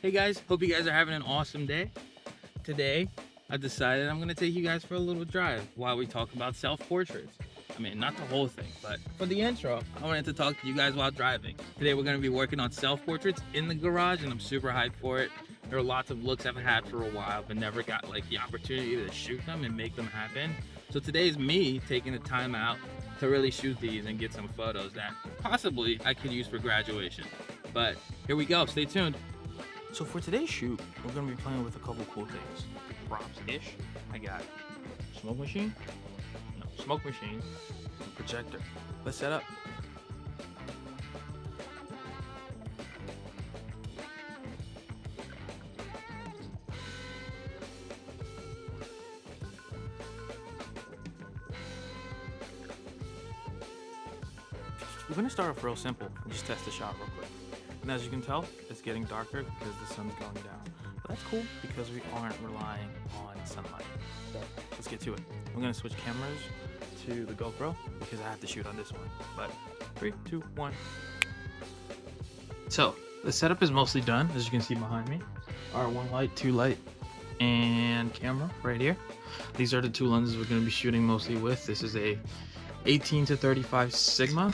Hey guys, hope you guys are having an awesome day. Today, I decided I'm gonna take you guys for a little drive while we talk about self-portraits. I mean, not the whole thing, but for the intro, I wanted to talk to you guys while driving. Today, we're gonna be working on self-portraits in the garage, and I'm super hyped for it. There are lots of looks I've had for a while, but never got like the opportunity to shoot them and make them happen. So today's me taking the time out to really shoot these and get some photos that possibly I could use for graduation. But here we go, stay tuned. So for today's shoot, we're gonna be playing with a couple cool things. Props-ish. I got smoke machine, projector. Let's set up. We're gonna start off real simple and just test the shot real quick. And as you can tell, it's getting darker because the sun's going down. But that's cool because we aren't relying on sunlight. So let's get to it. I'm gonna switch cameras to the GoPro because I have to shoot on this one. But 3, 2, 1. So the setup is mostly done, as you can see behind me. Our 1 light, 2 light, and camera right here. These are the 2 lenses we're gonna be shooting mostly with. This is a 18 to 35 Sigma.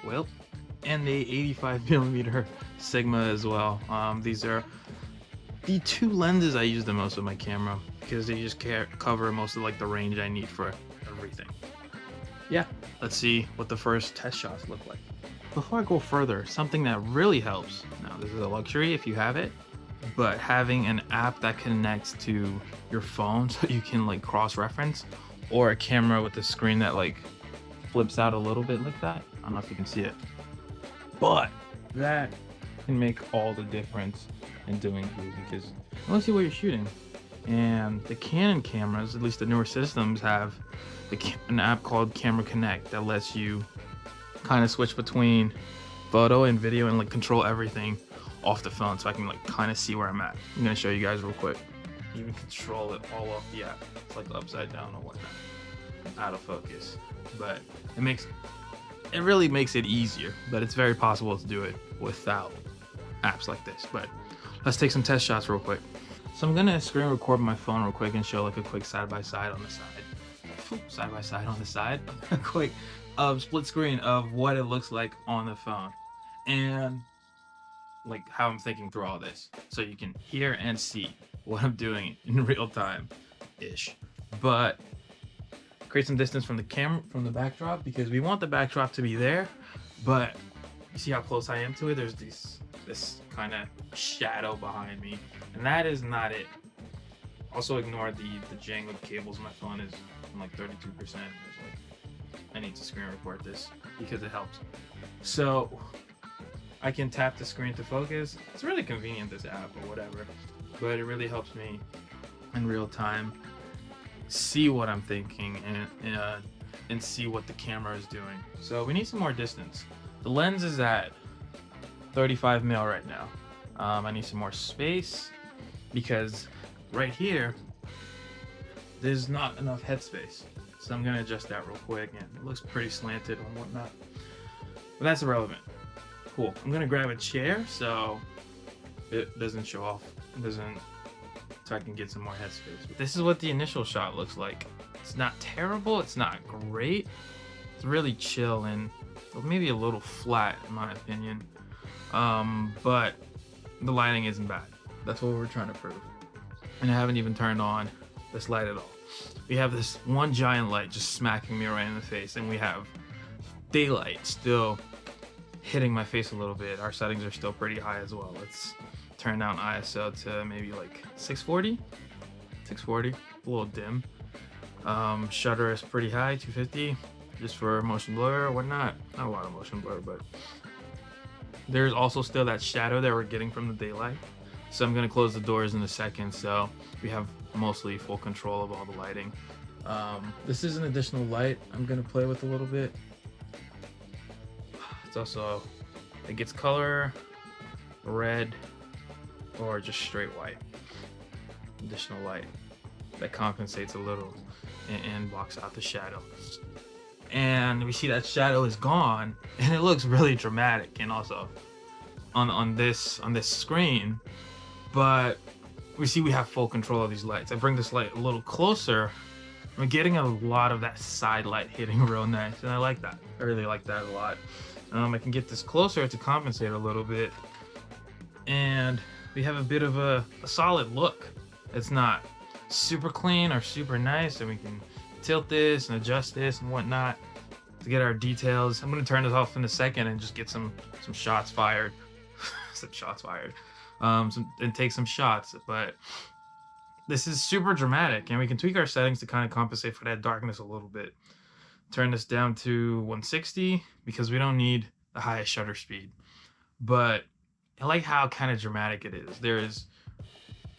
Well, and the 85mm Sigma as well. These are the 2 lenses I use the most with my camera because they just cover most of like the range I need for everything. Yeah, let's see what the first test shots look like. Before I go further, something that really helps, now this is a luxury if you have it, but having an app that connects to your phone so you can like cross-reference, or a camera with a screen that like flips out a little bit like that. I don't know if you can see it, but that can make all the difference in doing it because I want to see what you're shooting. And the Canon cameras, at least the newer systems, have an app called Camera Connect that lets you kind of switch between photo and video and like control everything off the phone, so I can like kind of see where I'm at. I'm gonna show you guys real quick. You can control it all off the app. It's like upside down or whatnot, out of focus, but it really makes it easier. But it's very possible to do it without apps like this. But let's take some test shots real quick. So I'm gonna screen record my phone real quick and show like a quick side-by-side on the side. Side-by-side on the side. A quick split screen of what it looks like on the phone and like how I'm thinking through all this, so you can hear and see what I'm doing in real time ish. But create some distance from the camera, from the backdrop, because we want the backdrop to be there, but you see how close I am to it? There's this kind of shadow behind me, and that is not it. Also ignore the jangled cables. My phone is like 32%. I need to screen record this because it helps. So I can tap the screen to focus. It's really convenient, this app or whatever, but it really helps me in real time see what I'm thinking and see what the camera is doing. So we need some more distance. The lens is at 35mm right now. I need some more space because right here there's not enough headspace. So I'm gonna adjust that real quick, and it looks pretty slanted and whatnot, but that's irrelevant. Cool. I'm gonna grab a chair so it doesn't show off, so I can get some more headspace. But this is what the initial shot looks like. It's not terrible, it's not great. It's really chill and maybe a little flat in my opinion. But the lighting isn't bad. That's what we're trying to prove. And I haven't even turned on this light at all. We have this one giant light just smacking me right in the face, and we have daylight still hitting my face a little bit. Our settings are still pretty high as well. Let's turn down ISO to maybe like 640, a little dim. Shutter is pretty high, 250, just for motion blur or whatnot. Not a lot of motion blur, but there's also still that shadow that we're getting from the daylight. So I'm gonna close the doors in a second so we have mostly full control of all the lighting. This is an additional light I'm gonna play with a little bit. It's also, it gets color, red, or just straight white. Additional light that compensates a little and blocks out the shadow. And we see that shadow is gone, and it looks really dramatic and also on this screen, but we see we have full control of these lights. I bring this light a little closer. I'm getting a lot of that side light hitting real nice, and I like that. I really like that a lot. I can get this closer to compensate a little bit, and we have a bit of a solid look. It's not super clean or super nice, and we can tilt this and adjust this and whatnot to get our details. I'm gonna turn this off in a second and just get some shots fired. Some shots fired. And take some shots, but this is super dramatic, and we can tweak our settings to kind of compensate for that darkness a little bit. Turn this down to 160 because we don't need the highest shutter speed, but I like how kind of dramatic it is. There's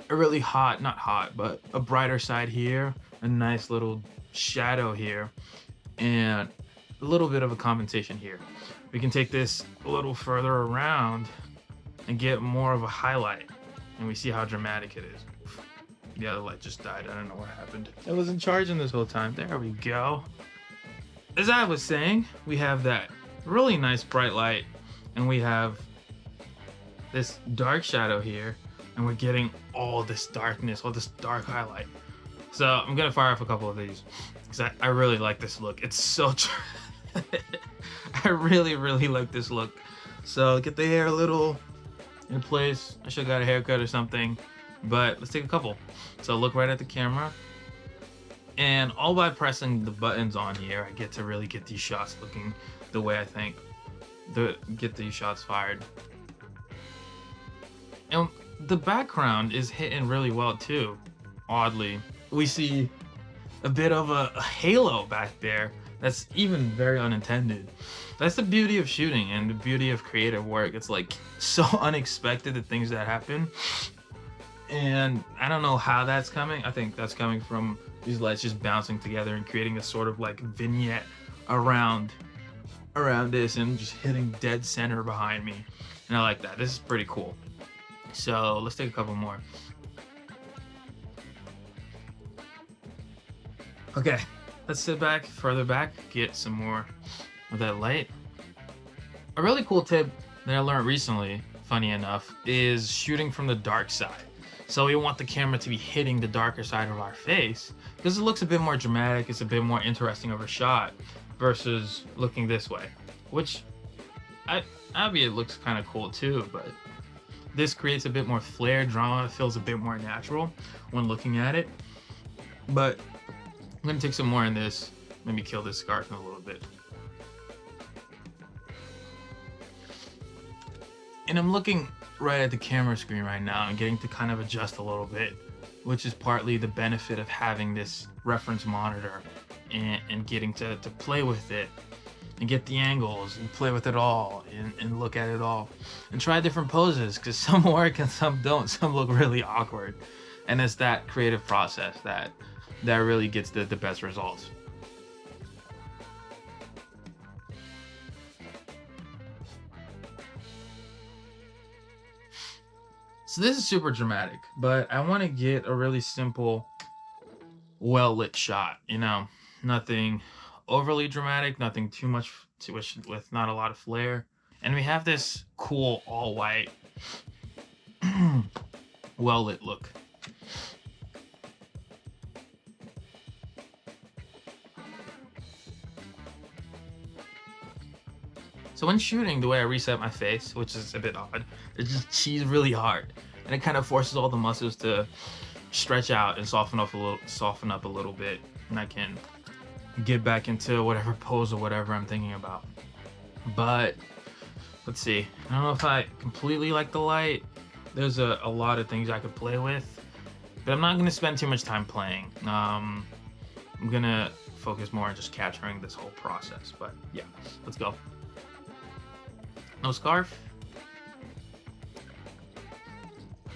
a really not hot, but a brighter side here, a nice little shadow here, and a little bit of a compensation here. We can take this a little further around and get more of a highlight, and we see how dramatic it is. The other light just died. I don't know what happened. I wasn't charging this whole time. There we go. As I was saying, we have that really nice bright light, and we have this dark shadow here, and we're getting all this darkness, all this dark highlight. So I'm gonna fire off a couple of these because I really like this look. It's so I really like this look. So get the hair a little in place. I should have got a haircut or something, but let's take a couple. So look right at the camera, and all by pressing the buttons on here, I get to really get these shots looking the way I think get these shots fired. And the background is hitting really well too. Oddly, we see a bit of a halo back there that's even very unintended. That's the beauty of shooting and the beauty of creative work. It's like so unexpected, the things that happen. And I don't know how that's coming. I think that's coming from these lights just bouncing together and creating this sort of like vignette around this and just hitting dead center behind me. And I like that. This is pretty cool. So let's take a couple more. Okay, let's sit back, further back, get some more of that light. A really cool tip that I learned recently, funny enough, is shooting from the dark side. So we want the camera to be hitting the darker side of our face because it looks a bit more dramatic, it's a bit more interesting of a shot versus looking this way, which it looks kind of cool too, but this creates a bit more flair, drama, it feels a bit more natural when looking at it. But I'm gonna take some more in this, maybe kill this scarf in a little bit. And I'm looking right at the camera screen right now and getting to kind of adjust a little bit, which is partly the benefit of having this reference monitor and getting to play with it and get the angles and play with it all and look at it all and try different poses, because some work and some don't. Some look really awkward, and it's that creative process that really gets the best results. So this is super dramatic, but I want to get a really simple, well-lit shot, nothing overly dramatic, nothing too much with not a lot of flair. And we have this cool all-white, well-lit look. So when shooting, the way I reset my face, which is a bit odd, it just cheese really hard, and it kind of forces all the muscles to stretch out and soften up a little bit, and I can get back into whatever pose or whatever I'm thinking about. But let's see, I don't know if I completely like the light. There's a lot of things I could play with, but I'm not gonna spend too much time playing. I'm gonna focus more on just capturing this whole process. But yeah, let's go. No scarf.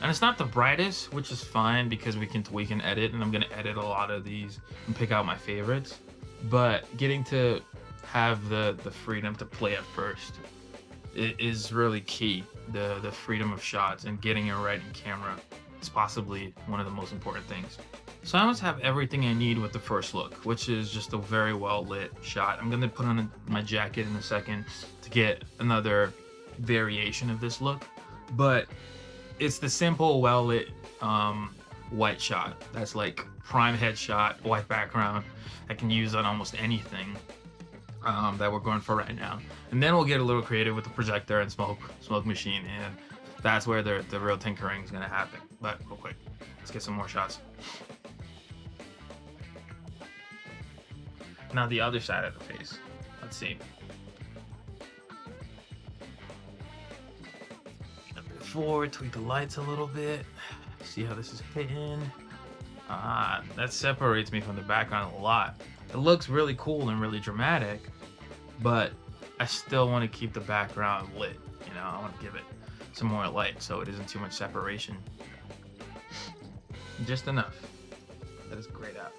And it's not the brightest, which is fine because we can edit, and I'm gonna edit a lot of these and pick out my favorites. But getting to have the freedom to play at first is really key. The freedom of shots and getting it right in camera is possibly one of the most important things. So I almost have everything I need with the first look, which is just a very well lit shot. I'm gonna put on my jacket in a second to get another variation of this look, but it's the simple, well lit white shot. That's like prime headshot, white background. I can use on almost anything that we're going for right now. And then we'll get a little creative with the projector and smoke machine, and that's where the real tinkering is gonna happen. But real quick, let's get some more shots. Now the other side of the face. Let's see. A bit forward, tweak the lights a little bit. See how this is hitting. That separates me from the background a lot. It looks really cool and really dramatic, but I still want to keep the background lit. You know, I want to give it some more light so it isn't too much separation. Just enough. That is grayed out.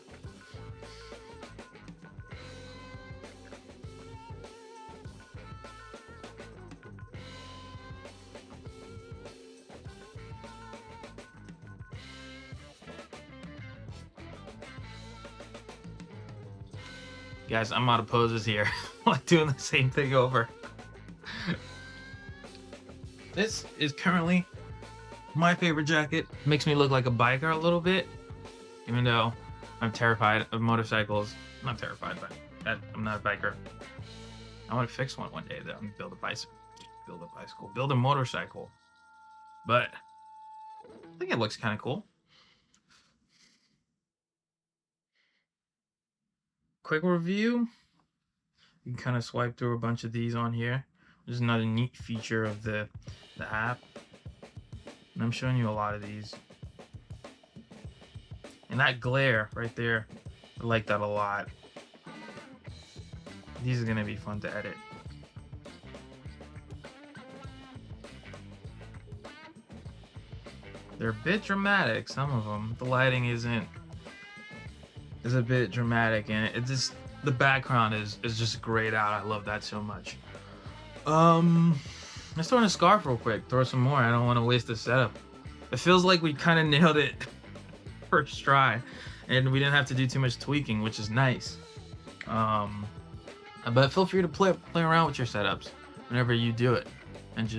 Guys, I'm out of poses here. Like doing the same thing over. This is currently my favorite jacket. Makes me look like a biker a little bit, even though I'm terrified of motorcycles. I'm not terrified, but I'm not a biker. I want to fix one day though. Build a bicycle, build a motorcycle. But I think it looks kind of cool. Quick review. You can kind of swipe through a bunch of these on here. There's another neat feature of the app. And I'm showing you a lot of these. And that glare right there, I like that a lot. These are gonna be fun to edit. They're a bit dramatic, some of them. The lighting is a bit dramatic, and it just, the background is just grayed out. I love that so much. Let's throw in a scarf real quick. Throw some more. I don't want to waste the setup. It feels like we kind of nailed it first try, and we didn't have to do too much tweaking, which is nice. But feel free to play around with your setups whenever you do it, and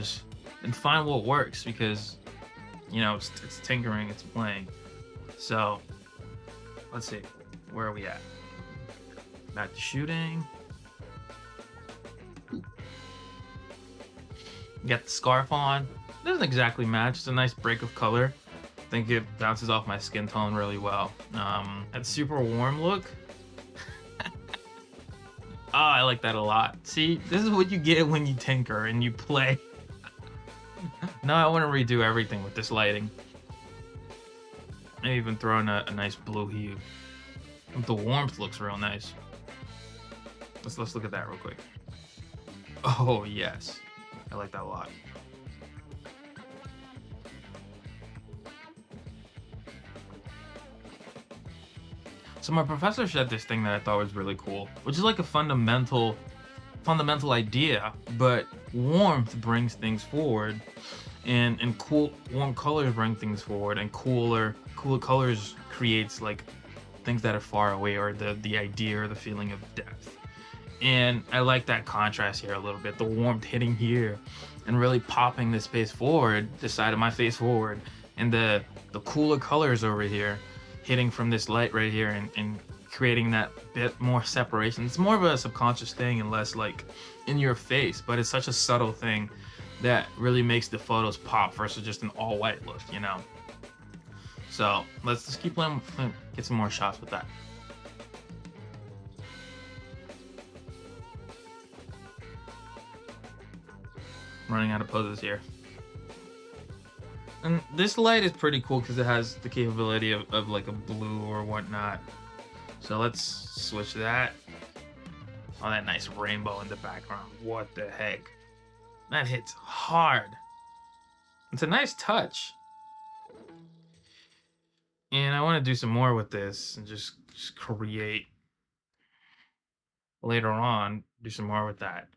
find what works, because you know it's tinkering, it's playing. So let's see, where are we at? Back to shooting. Got the scarf on. Doesn't exactly match. It's a nice break of color. I think it bounces off my skin tone really well. That super warm look. Oh, I like that a lot. See, this is what you get when you tinker and you play. Now I want to redo everything with this lighting. Maybe even throw in a nice blue hue. The warmth looks real nice. Let's look at that real quick. Oh yes, I like that a lot. So my professor said this thing that I thought was really cool, which is like a fundamental idea, but warmth brings things forward, and cool warm colors bring things forward, and cooler colors creates like things that are far away, or the idea or the feeling of depth. And I like that contrast here a little bit, the warmth hitting here and really popping this face forward, this side of my face forward, and the cooler colors over here hitting from this light right here, and creating that bit more separation. It's more of a subconscious thing and less like in your face, but it's such a subtle thing that really makes the photos pop versus just an all white look, you know? So let's just keep playing, get some more shots with that. Running out of poses here. And this light is pretty cool because it has the capability of like a blue or whatnot. So let's switch that. Oh, that nice rainbow in the background. What the heck? That hits hard. It's a nice touch. And I want to do some more with this and just create later on, do some more with that.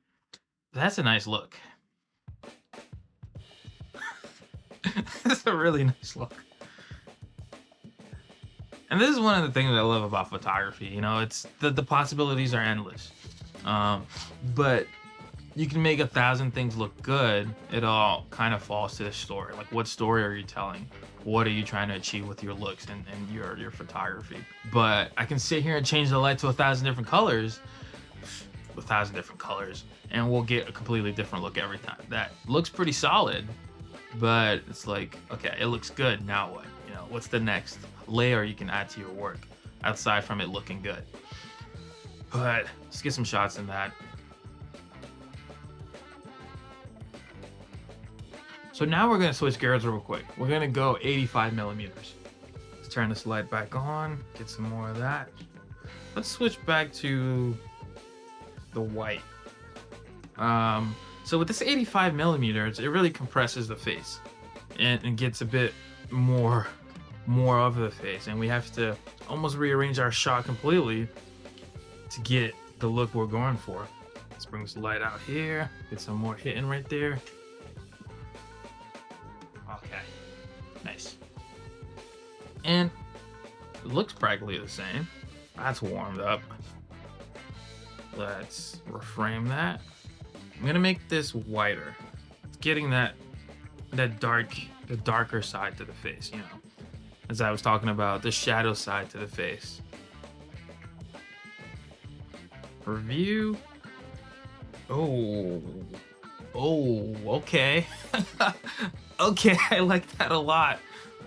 That's a nice look. That's a really nice look. And this is one of the things I love about photography. You know, it's the possibilities are endless. But you can make 1,000 things look good. It all kind of falls to the story. Like, what story are you telling? What are you trying to achieve with your looks and your photography? But I can sit here and change the light to 1,000 different colors, 1,000 different colors, and we'll get a completely different look every time. That looks pretty solid, but it's like, okay, it looks good. Now what? You know, what's the next layer you can add to your work outside from it looking good? But let's get some shots in that. So now we're gonna switch gears real quick. We're gonna go 85 millimeters. Let's turn this light back on, get some more of that. Let's switch back to the white. So with this 85 millimeters, it really compresses the face and gets a bit more of the face. And we have to almost rearrange our shot completely to get the look we're going for. Let's bring this light out here, get some more hitting right there. Okay, nice. And it looks practically the same. That's warmed up. Let's reframe that. I'm gonna make this whiter. It's getting the darker side to the face, you know, as I was talking about, the shadow side to the face. Review. Oh, okay. Okay, I like that a lot.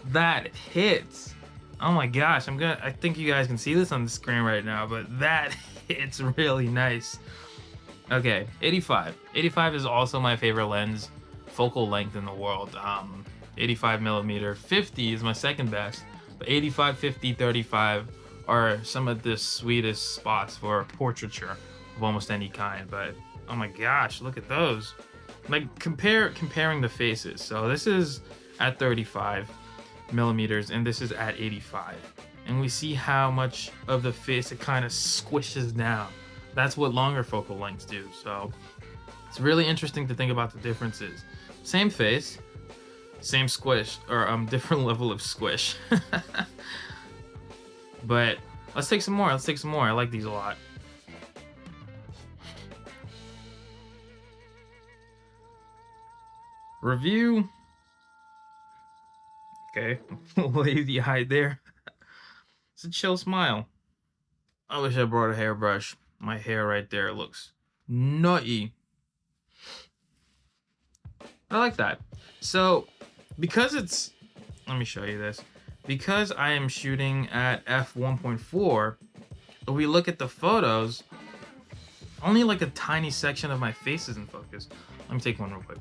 That hits. Oh my gosh, I think you guys can see this on the screen right now, but that hits really nice. Okay, 85. 85 is also my favorite lens, focal length in the world. 85 millimeter. 50 is my second best, but 85, 50, 35 are some of the sweetest spots for portraiture of almost any kind. But oh my gosh, look at those. Like, comparing the faces. So this is at 35 millimeters and this is at 85, and we see how much of the face it kind of squishes down. That's what longer focal lengths do. So it's really interesting to think about the differences. Same face, same squish, or different level of squish. But let's take some more. I like these a lot. Review. Okay, lazy eye there. It's a chill smile. I wish I brought a hairbrush. My hair right there looks nutty. I like that. So, because let me show you this. Because I am shooting at f1.4, if we look at the photos, only like a tiny section of my face is in focus. Let me take one real quick.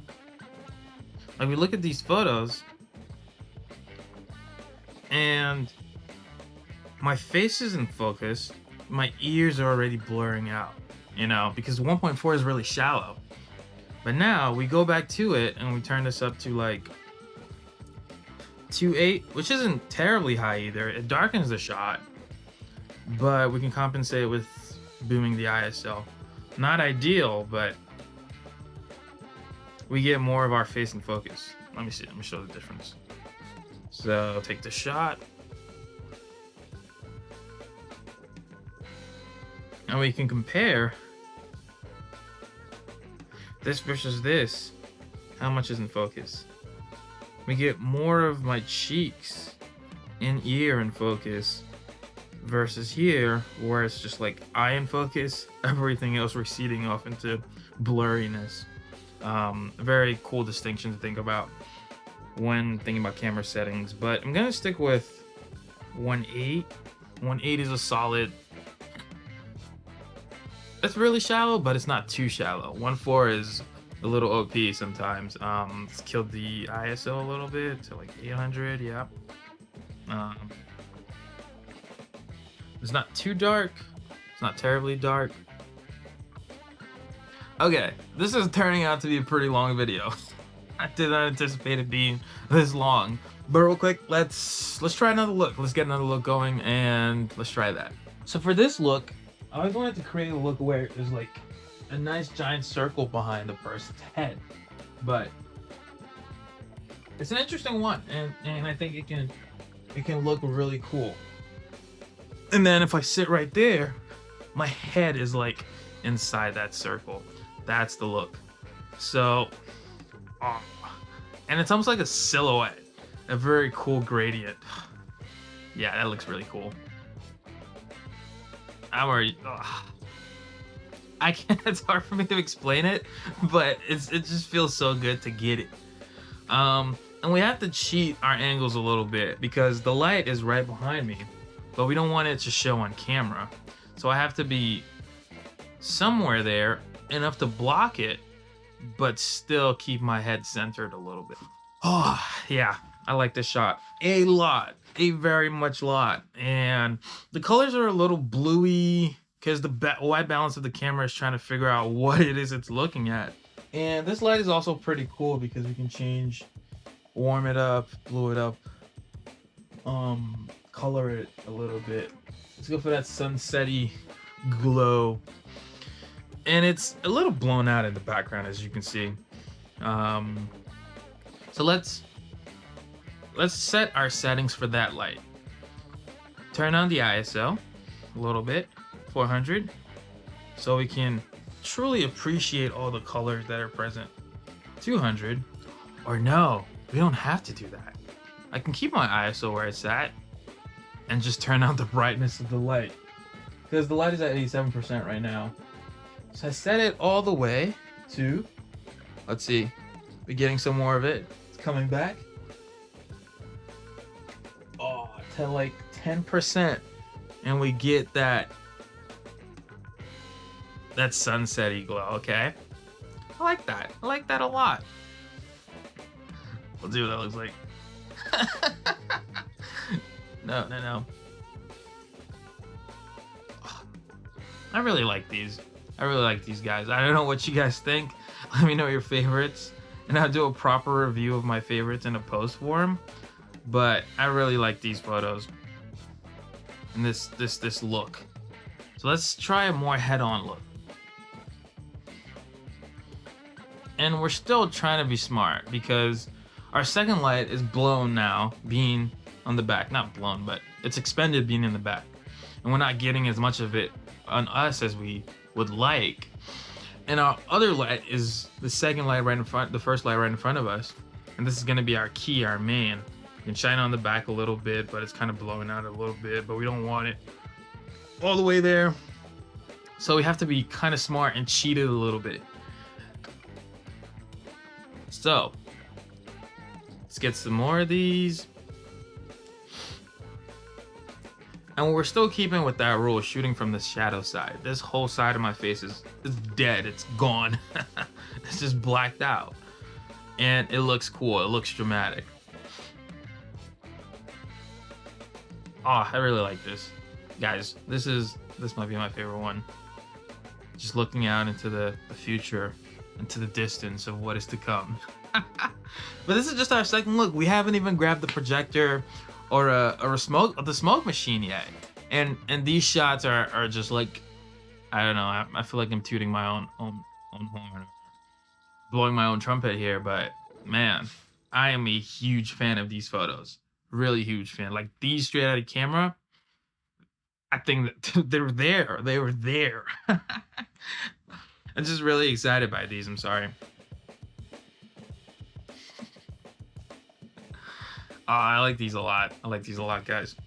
Like, we look at these photos, and my face is in focus. My ears are already blurring out, you know, because 1.4 is really shallow. But now we go back to it and we turn this up to like 2.8, which isn't terribly high either. It darkens the shot, but we can compensate with booming the ISO. Not ideal, but we get more of our face in focus. Let me see, let me show the difference. So take the shot. And we can compare this versus this. How much is in focus? We get more of my cheeks and ear in focus versus here, where it's just like eye in focus, everything else receding off into blurriness. A very cool distinction to think about when thinking about camera settings, but I'm gonna stick with 1.8. 1.8 is a solid. It's really shallow, but it's not too shallow. 1.4 is a little OP sometimes. It's killed the ISO a little bit to like 800. Yeah. It's not too dark. It's not terribly dark. Okay, this is turning out to be a pretty long video. I did not anticipate it being this long. But real quick, let's try another look. Let's get another look going and let's try that. So for this look, I was wanted to create a look where there's like a nice giant circle behind the person's head. But it's an interesting one, and I think it can look really cool. And then if I sit right there, my head is like inside that circle. That's the look. So, oh, and it's almost like a silhouette, a very cool gradient. Yeah, that looks really cool. I'm already. Ugh. I can't. It's hard for me to explain it, but it just feels so good to get it. And we have to cheat our angles a little bit because the light is right behind me, but we don't want it to show on camera. So I have to be somewhere there enough to block it, but still keep my head centered a little bit. Oh, yeah, I like this shot a lot, a very much lot. And the colors are a little bluey because the white balance of the camera is trying to figure out what it is it's looking at. And this light is also pretty cool because we can change, warm it up, blue it up, color it a little bit. Let's go for that sunsetty glow. And it's a little blown out in the background, as you can see. So let's set our settings for that light. Turn on the ISO a little bit, 400, so we can truly appreciate all the colors that are present. 200, or no, we don't have to do that. I can keep my ISO where it's at and just turn on the brightness of the light, because the light is at 87% right now. So I set it all the way to, let's see, we're getting some more of it. It's coming back. Oh, to like 10%. And we get that sunsetty glow, okay? I like that. I like that a lot. We'll see what that looks like. No. I really like these. I really like these guys. I don't know what you guys think. Let me know your favorites, and I'll do a proper review of my favorites in a post form. But I really like these photos and this look. So let's try a more head-on look. And we're still trying to be smart because our second light is blown now, being on the back. Not blown, but it's expended being in the back. And we're not getting as much of it on us as we would like. And our other light is the second light right in front, the first light right in front of us. And this is gonna be our key, our main. You can shine on the back a little bit, but it's kind of blowing out a little bit, but we don't want it all the way there. So we have to be kind of smart and cheat it a little bit. So let's get some more of these. And we're still keeping with that rule, shooting from the shadow side. This whole side of my face is dead. It's gone. It's just blacked out. And it looks cool. It looks dramatic. Oh, I really like this. Guys, this might be my favorite one. Just looking out into the future, into the distance of what is to come. But this is just our second look. We haven't even grabbed the projector or the smoke machine yet. And these shots are just like, I don't know, I feel like I'm tooting my own horn, blowing my own trumpet here, but man, I am a huge fan of these photos. Really huge fan. Like these straight out of camera, I think that they were there. I'm just really excited by these. I'm sorry. I like these a lot. I like these a lot, guys.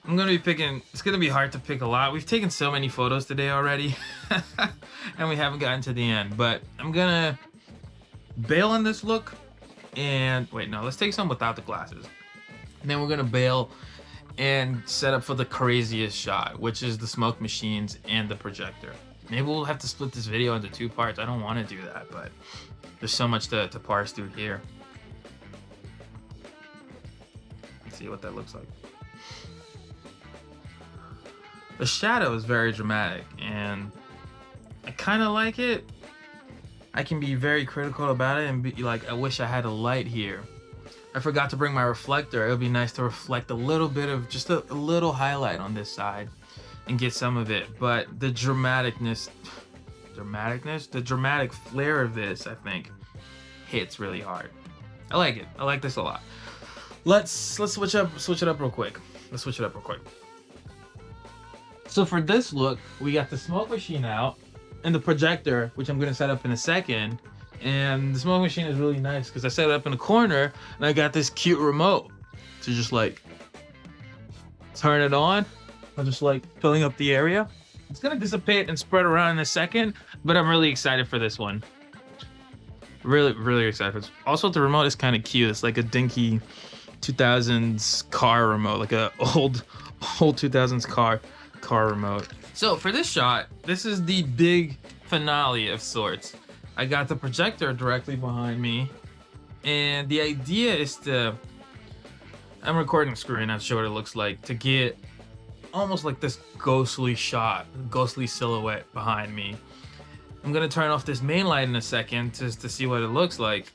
I'm gonna be picking. It's gonna be hard to pick a lot. We've taken so many photos today already, and we haven't gotten to the end. But I'm gonna bail on this look. And wait, no, let's take some without the glasses. And then we're gonna bail and set up for the craziest shot, which is the smoke machines and the projector. Maybe we'll have to split this video into 2 parts. I don't want to do that, but there's so much to parse through here. Let's see what that looks like. The shadow is very dramatic, and I kind of like it. I can be very critical about it and be like, I wish I had a light here. I forgot to bring my reflector. It would be nice to reflect a little bit of, just a little highlight on this side and get some of it. But the the dramatic flair of this, I think, hits really hard. I like it. I like this a lot. Let's switch it up real quick. So for this look, we got the smoke machine out. and the projector, which I'm gonna set up in a second. And the smoke machine is really nice because I set it up in a corner and I got this cute remote to just like turn it on. I'm just like filling up the area. It's gonna dissipate and spread around in a second, but I'm really excited for this one. Really excited for this. Also, the remote is kind of cute. It's like a dinky 2000s car remote, like a old 2000s car remote. So for this shot, this is the big finale of sorts. I got the projector directly behind me, and the idea is to, I'm recording screen, not sure what it looks like, to get almost like this ghostly shot, ghostly silhouette behind me. I'm gonna turn off this main light in a second just to see what it looks like.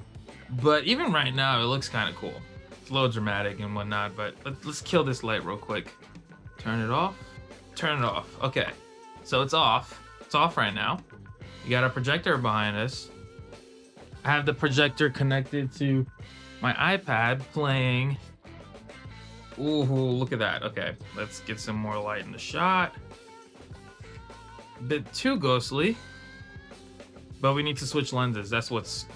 But even right now, it looks kind of cool. It's a little dramatic and whatnot, but let's kill this light real quick. Turn it off. Turn it off. Okay, so it's off. It's off right now. We got a projector behind us. I have the projector connected to my iPad playing. Ooh, look at that. Okay, let's get some more light in the shot. A bit too ghostly, but we need to switch lenses. That's what's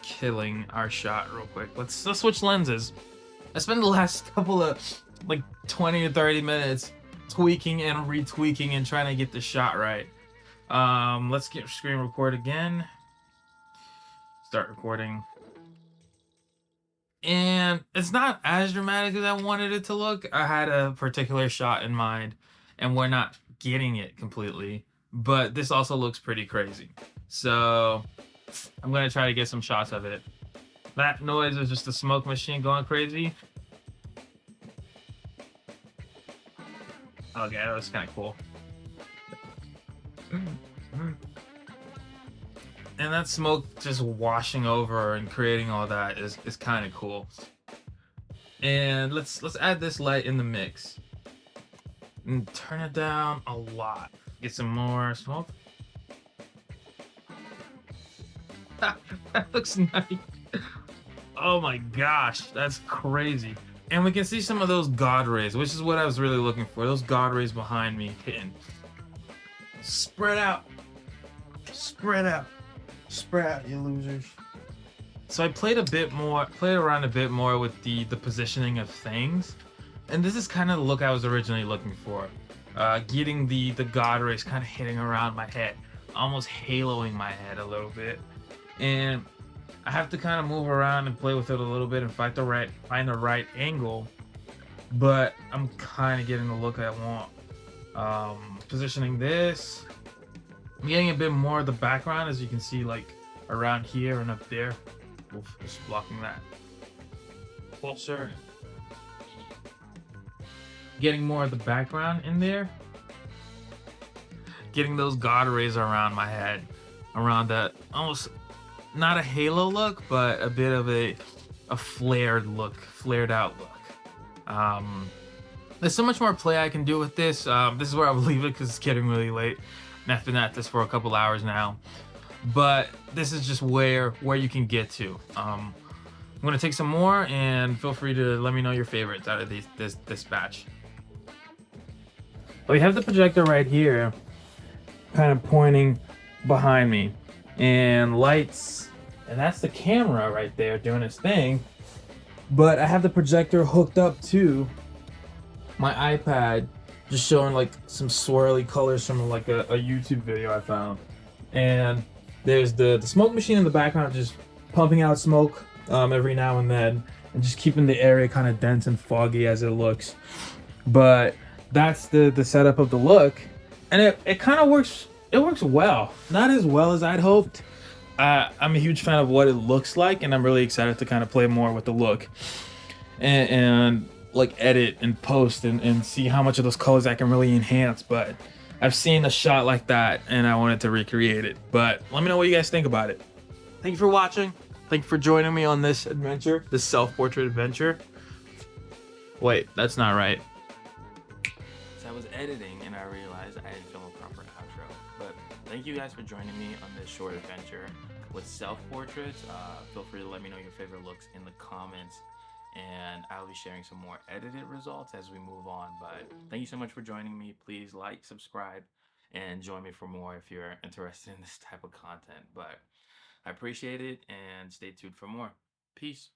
killing our shot real quick. Let's switch lenses. I spent the last couple of like 20 to 30 minutes tweaking and retweaking and trying to get the shot right. Let's get screen record again. Start recording. And it's not as dramatic as I wanted it to look. I had a particular shot in mind, and we're not getting it completely. But this also looks pretty crazy. So I'm gonna try to get some shots of it. That noise is just the smoke machine going crazy. Okay, that was kind of cool. And that smoke just washing over and creating all that is kind of cool. And let's add this light in the mix and turn it down a lot. Get some more smoke. That looks nice. Oh my gosh, that's crazy. And we can see some of those God rays, which is what I was really looking for. Those God rays behind me hitting. Spread out. Spread out. Spread out, you losers. So I played around a bit more with the positioning of things. And this is kind of the look I was originally looking for. Getting the God rays kind of hitting around my head. Almost haloing my head a little bit. And I have to kind of move around and play with it a little bit and find the right angle. But I'm kind of getting the look I want. Positioning this. I'm getting a bit more of the background, as you can see, like around here and up there. Oof, just blocking that. Closer. Getting more of the background in there. Getting those God rays around my head. Around that almost not a halo look, but a bit of a flared look, flared out look. There's so much more play I can do with this. This is where I will leave it because it's getting really late. And I've been at this for a couple hours now. But this is just where you can get to. I'm gonna take some more, and feel free to let me know your favorites out of this batch. We have the projector right here, kind of pointing behind me, and lights, and that's the camera right there doing its thing. But I have the projector hooked up to my iPad, just showing like some swirly colors from like a YouTube video I found. And there's the smoke machine in the background just pumping out smoke every now and then, and just keeping the area kind of dense and foggy as it looks. But that's the setup of the look, and it kind of works. It works well, not as well as I'd hoped. I'm a huge fan of what it looks like, and I'm really excited to kind of play more with the look and like edit and post and see how much of those colors I can really enhance. But I've seen a shot like that and I wanted to recreate it. But let me know what you guys think about it. Thank you for watching. Thank you for joining me on this adventure, this self-portrait adventure. Wait, that's not right. So I was editing and I realized I didn't film a proper outro. But thank you guys for joining me on this short adventure with self-portraits. Feel free to let me know your favorite looks in the comments, and I'll be sharing some more edited results as we move on. But thank you so much for joining me. Please like, subscribe, and join me for more if you're interested in this type of content. But I appreciate it and stay tuned for more. Peace.